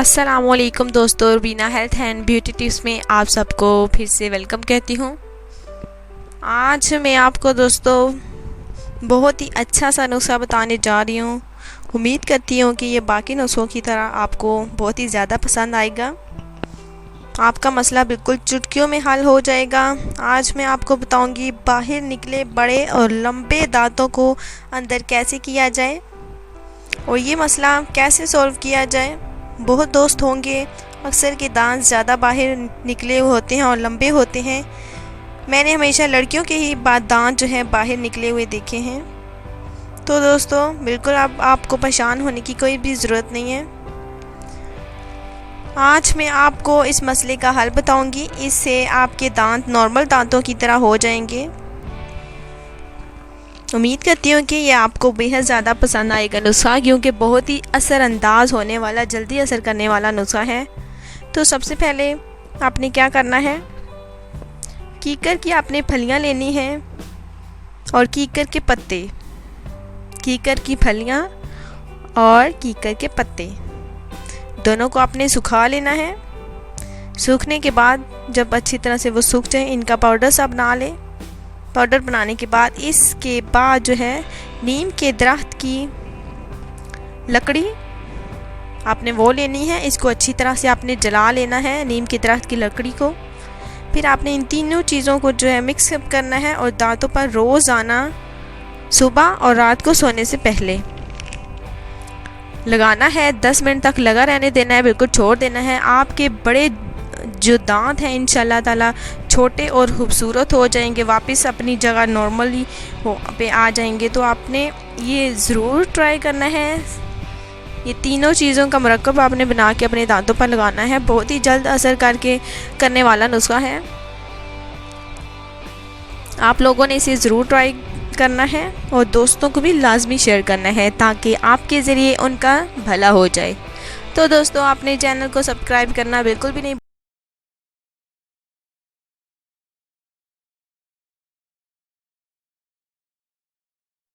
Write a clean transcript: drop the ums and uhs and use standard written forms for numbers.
अस्सलामुअलैकुम दोस्तों, Rubina health and beauty tips में आप सबको फिर से वेलकम कहती हूँ। आज मैं आपको दोस्तों बहुत ही अच्छा सा नुस्खा बताने जा रही हूँ। उम्मीद करती हूँ कि ये बाकी नुस्खों की तरह आपको बहुत ही ज़्यादा पसंद आएगा। आपका मसला बिल्कुल चुटकियों में हल हो जाएगा। आज मैं आपको बताऊँगी बाहर निकले बड़े और लंबे दांतों को अंदर कैसे किया जाए और ये मसला कैसे सॉल्व किया जाए। बहुत दोस्त होंगे अक्सर के दांत ज़्यादा बाहर निकले होते हैं और लंबे होते हैं। मैंने हमेशा लड़कियों के ही दांत जो है बाहर निकले हुए देखे हैं। तो दोस्तों बिल्कुल आपको परेशान होने की कोई भी ज़रूरत नहीं है। आज मैं आपको इस मसले का हल बताऊंगी। इससे आपके दांत नॉर्मल दांतों की तरह हो जाएंगे। उम्मीद करती हूँ कि ये आपको बेहद ज़्यादा पसंद आएगा नुस्खा, क्योंकि बहुत ही असरअंदाज होने वाला, जल्दी असर करने वाला नुस्खा है। तो सबसे पहले आपने क्या करना है, कीकर की आपने फलियाँ लेनी हैं और कीकर के पत्ते, कीकर की फलियाँ और कीकर के पत्ते दोनों को आपने सुखा लेना है। सूखने के बाद जब अच्छी तरह से वो सूख जाए, इनका पाउडर सा बना लें। पाउडर बनाने के बाद इसके बाद जो है नीम के दरख्त की लकड़ी आपने वो लेनी है। इसको अच्छी तरह से आपने जला लेना है, नीम के दरख्त की लकड़ी को। फिर आपने इन तीनों चीज़ों को जो है मिक्स करना है और दांतों पर रोज़ाना सुबह और रात को सोने से पहले लगाना है। 10 मिनट तक लगा रहने देना है, बिल्कुल छोड़ देना है। आपके बड़े जो दांत हैं इंशाल्लाह ताला छोटे और खूबसूरत हो जाएंगे, वापस अपनी जगह नॉर्मली पे आ जाएंगे। तो आपने ये ज़रूर ट्राई करना है। ये तीनों चीज़ों का मरकब आपने बना के अपने दांतों पर लगाना है। बहुत ही जल्द असर करने वाला नुस्खा है। आप लोगों ने इसे ज़रूर ट्राई करना है और दोस्तों को भी लाजमी शेयर करना है, ताकि आपके ज़रिए उनका भला हो जाए। तो दोस्तों आपने चैनल को सब्सक्राइब करना बिल्कुल भी नहीं